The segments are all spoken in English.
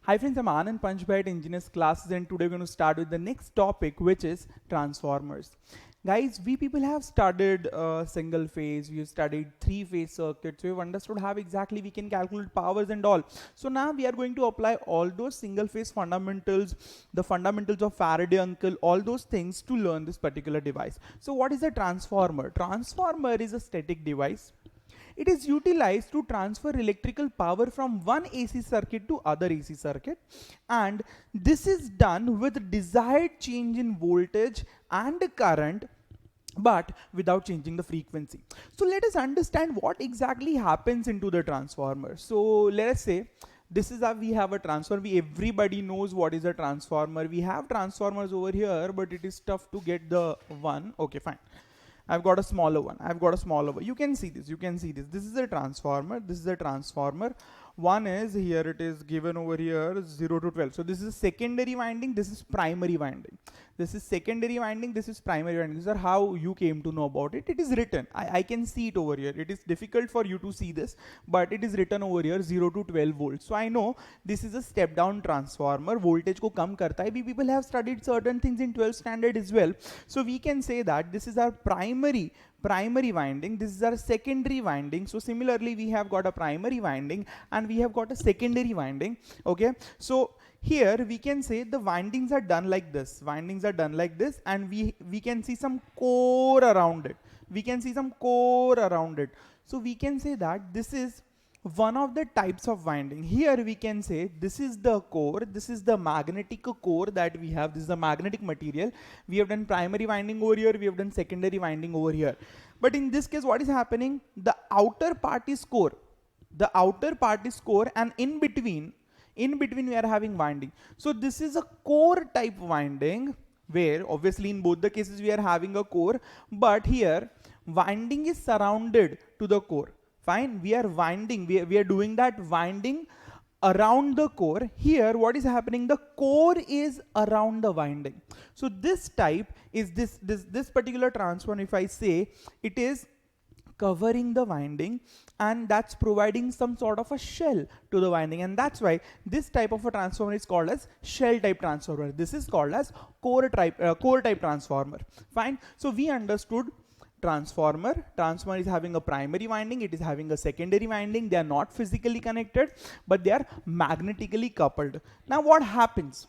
Hi friends, I'm Anand Panchbhai at Engineers Classes, and today we're going to start with the next topic, which is transformers. Guys, we people have studied single phase, we've studied three-phase circuits, we've understood how exactly we can calculate powers and all. So now we are going to apply all those single phase fundamentals, the fundamentals of Faraday uncle, all those things to learn this particular device. So what is a transformer? Transformer is a static device. It is utilized to transfer electrical power from one AC circuit to other AC circuit, and this is done with desired change in voltage and current, but without changing the frequency. So let us understand what exactly happens into the transformer. So let us say this is how we have a transformer. Everybody knows what is a transformer. We have transformers over here, but it is tough to get the one. Okay, fine. I've got a smaller one. I've got a smaller one. You can see this. You can see this. This is a transformer. This is a transformer. One is here. It is given over here 0 to 12. So this is secondary winding. This is primary winding. This is secondary winding. This is primary winding. These are how you came to know about it. It is written. I can see it over here. It is difficult for you to see this, but it is written over here 0 to 12 volts. So I know this is a step down transformer. Voltage ko kam karta hai. We people have studied certain things in 12th standard as well. So we can say that this is our primary winding, this is our secondary winding. So similarly we have got a primary winding and we have got a secondary winding. Okay, so here we can say the windings are done like this, and we can see some core around it. So we can say that this is one of the types of winding. Here we can say this is the core, this is the magnetic core that we have, this is the magnetic material. We have done primary winding over here, we have done secondary winding over here. But in this case, what is happening? The outer part is core. And in between we are having winding. So this is a core type winding, where obviously in both the cases we are having a core, but here winding is surrounded to the core. Fine, we are winding, we are doing that winding around the core. Here what is happening? The core is around the winding. So this type is this particular transformer, if I say, it is covering the winding, and that's providing some sort of a shell to the winding, and that's why this type of a transformer is called as shell type transformer. This is called as core type transformer. Fine, so we understood transformer is having a primary winding, it is having a secondary winding. They are not physically connected, but they are magnetically coupled. Now what happens?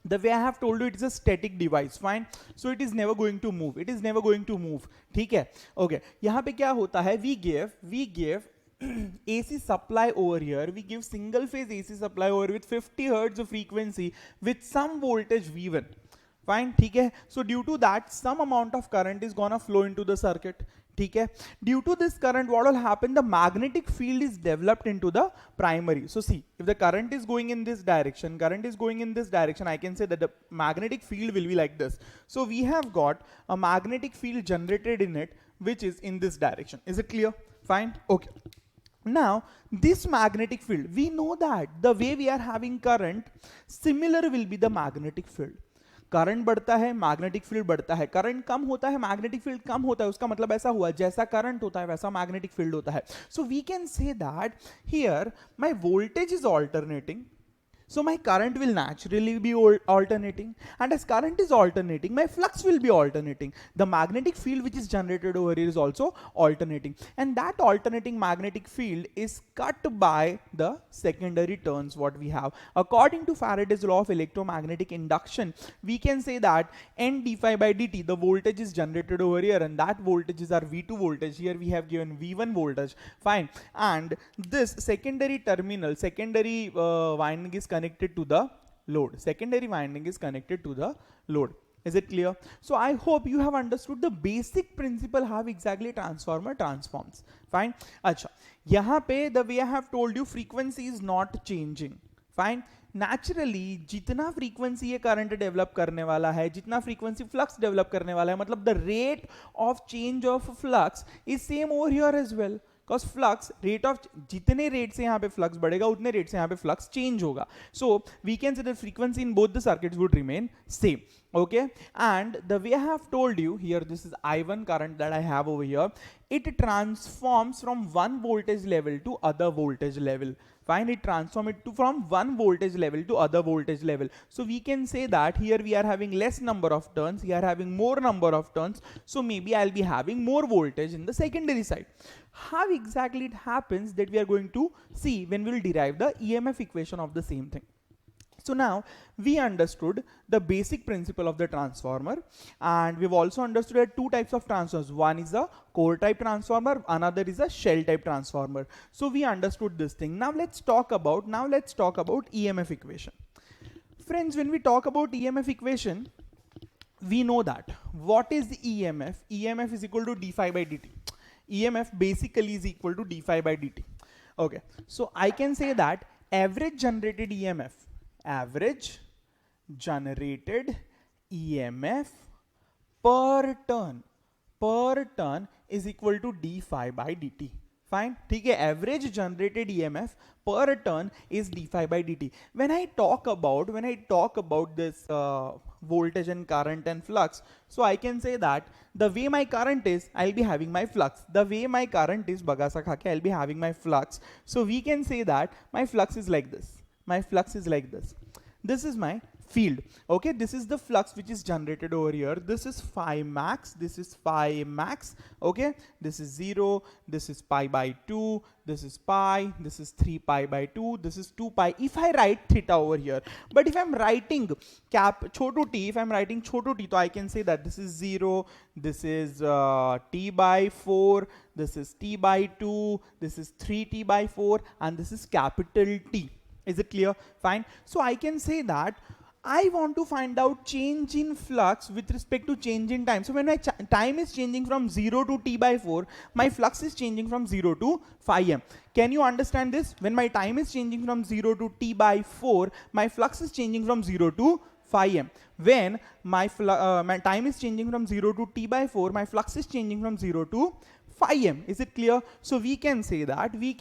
The way I have told you, it is a static device. Fine, so it is never going to move. ठीक है? Okay, यहाँ पे क्या होता है? We give AC supply over here. We give single phase AC supply over with 50 hertz of frequency with some voltage V1. Fine, ठीक है? So due to that, some amount of current is gonna flow into the circuit. ठीक है? Due to this current, what will happen? The magnetic field is developed into the primary. So see, if the current is going in this direction, I can say that the magnetic field will be like this. So we have got a magnetic field generated in it, which is in this direction. Is it clear? Fine, okay. Now this magnetic field, we know that the way we are having current, similar will be the magnetic field. Current बढ़ता है, magnetic field बढ़ता है. Current कम होता है, magnetic field कम होता है. उसका मतलब ऐसा हुआ, जैसा करंट होता है वैसा मैग्नेटिक फील्ड होता है. So we can say that here my voltage is alternating, so my current will naturally be alternating, and as current is alternating, my flux will be alternating. The magnetic field which is generated over here is also alternating, and that alternating magnetic field is cut by the secondary turns what we have. According to Faraday's law of electromagnetic induction, we can say that n d phi by dt, the voltage is generated over here, and that voltage is our V2 voltage. Here we have given V1 voltage. Fine, and this secondary terminal, winding is connected to the load. Secondary winding is connected to the load. Is it clear? So I hope you have understood the basic principle how exactly transformer transforms. Fine. Acha, यहाँ पे the way I have told you, frequency is not changing. Fine. Naturally जितना frequency ये current develop करने वाला है, जितना frequency flux develop करने वाला है, मतलब the rate of change of flux is same over here as well. Because flux rate of, जितने रेट से यहाँ पे फ्लक्स बढ़ेगा उतने रेट से यहाँ पे फ्लक्स चेंज होगा. So we can say the frequency in both the circuits would remain same. Okay, and the way I have told you here, this is I1 current that I have over here. it transforms from one voltage level to other voltage level. Fine, it transforms it to from one voltage level to other voltage level. So we can say that here we are having less number of turns, we are having more number of turns, so maybe I'll be having more voltage in the secondary side. How exactly it happens, that we are going to see when we will derive the EMF equation of the same thing. So now we understood the basic principle of the transformer, and we've also understood that two types of transformers. One is a core type transformer, another is a shell type transformer. So we understood this thing. Now let's talk about EMF equation. Friends, when we talk about EMF equation, we know that what is the EMF? EMF is equal to d phi by dt. EMF basically is equal to d phi by dt. Okay, so I can say that average generated EMF per turn is equal to d phi by dt. Fine, ठीक है, average generated EMF per turn is d phi by dt. When I talk about this voltage and current and flux, so I can say that the way my current is, I'll be having my flux. The way my current is, bagasa khake, I'll be having my flux. So we can say that my flux is like this. My flux is like this. This is my field. Okay, this is the flux which is generated over here. This is phi max, this is phi max. Okay, this is 0, this is pi by 2, this is pi, this is 3 pi by 2, this is 2 pi. If I write theta over here, but if I'm writing chotu t, if I'm writing chotu t, so I can say that this is 0, this is t by 4, this is t by 2, this is 3t by 4, and this is capital T. Is it clear? Fine. So I can say that I want to find out change in flux with respect to change in time. So when my time is changing from 0 to t by 4, my flux is changing from 0 to phi m. Can you understand this? When my time is changing from 0 to t by 4, my flux is changing from 0 to phi m. When my time is changing from 0 to t by 4, my flux is changing from 0 to phi m. Is it clear? So we can say that d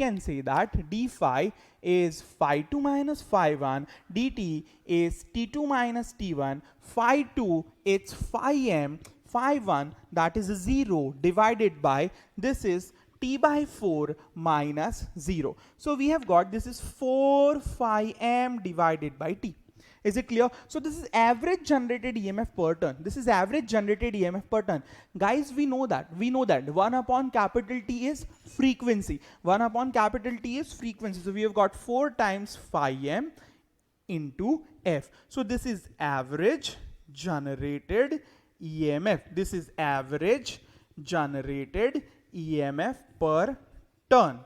phi is phi 2 minus phi 1, dt is t2 minus t1, phi 2 it's phi m, phi 1 that is 0 divided by this is t by 4 minus 0. So we have got this is 4 phi m divided by t. Is it clear? So this is average generated EMF per turn. This is average generated EMF per turn. Guys, we know that 1 upon capital T is frequency. 1 upon capital T is frequency. So we have got 4 times phi m into f. So this is average generated EMF. This is average generated EMF per turn.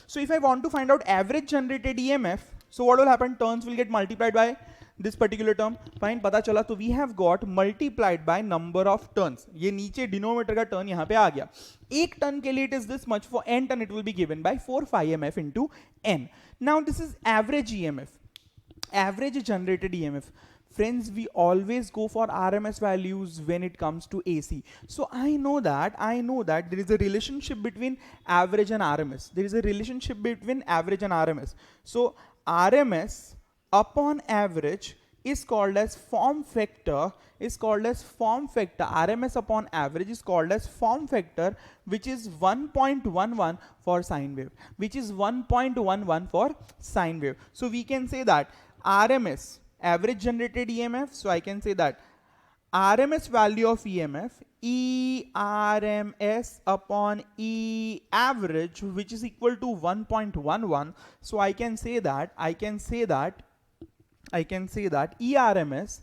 So if I want to find out average generated EMF, so what will happen? Turns will get multiplied by this particular term. Fine, pata chala. So we have got multiplied by number of turns. ये नीचे denominator का turn यहाँ पे आ गया. एक turn के लिए it is this much. For n turn it will be given by 4 phi mf into n. Now this is average EMF, average generated EMF. Friends, we always go for RMS values when it comes to AC. So I know that there is a relationship between average and RMS. There is a relationship between average and RMS. So RMS upon average is called as form factor, RMS upon average is called as form factor, which is 1.11 for sine wave, for sine wave. So we can say that RMS, average generated EMF, so I can say that RMS value of EMF, ERMS upon E average, which is equal to 1.11. So I can say that ERMS,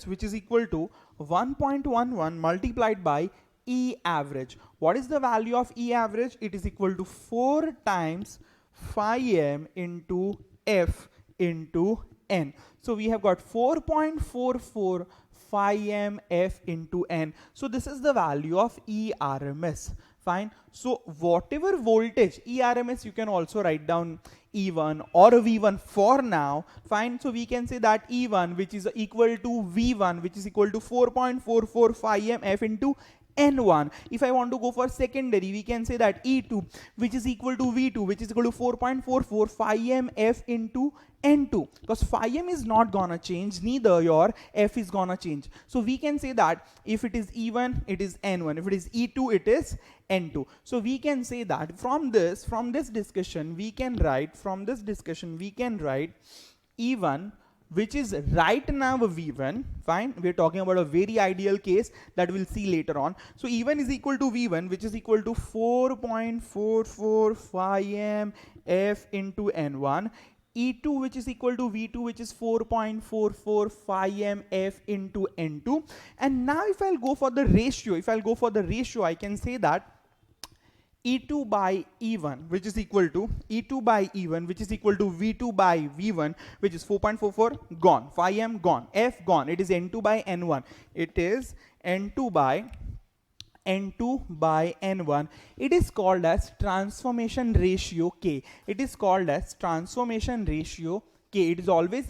which is equal to 1.11 multiplied by E average. What is the value of E average? It is equal to 4 times phi m into f into n. So we have got 4.44 phi m f into n. So this is the value of ERMS. Fine. So whatever voltage ERMS, you can also write down E1 or V1 for now. Fine. So we can say that E1, which is equal to V1, which is equal to 4.44 phi m f into N1. If I want to go for secondary, we can say that E2, which is equal to V2, which is equal to 4.44 phi m F into N2, because phi m is not gonna change, neither your F is gonna change. So we can say that if it is E1, it is N1. If it is E2, it is N2. So we can say that from this discussion, we can write E1, which is right now V1, fine, we're talking about a very ideal case that we'll see later on. So E1 is equal to V1, which is equal to 4.44 phi m F into N1, E2, which is equal to V2, which is 4.44 phi m F into N2. And now if I'll go for the ratio, I can say that E2 by E1, which is equal to V2 by V1, which is 4.44, gone. Phi m gone. F gone. It is N2 by N1. It is N2 by N1. It is called as transformation ratio K. It is always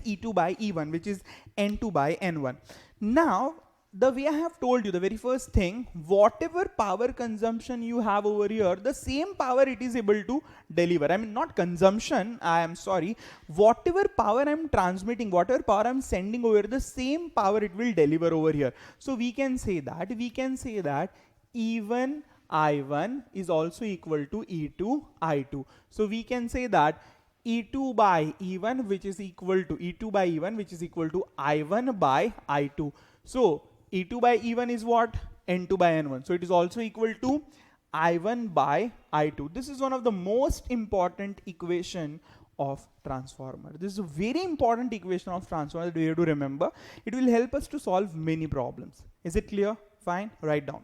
E2 by E1, which is N2 by N1. Now, the way I have told you, the very first thing, whatever power consumption you have over here, the same power it is able to deliver. I mean, not consumption, I am sorry. Whatever power I'm transmitting, whatever power I'm sending over, the same power it will deliver over here. So we can say that E1 I1 is also equal to E2 I2. So we can say that E2 by E1, which is equal to I1 by I2. So E2 by E1 is what? N2 by N1. So it is also equal to I1 by I2. This is one of the most important equation of transformer. This is a very important equation of transformer that we have to remember. It will help us to solve many problems. Is it clear? Fine. Write down.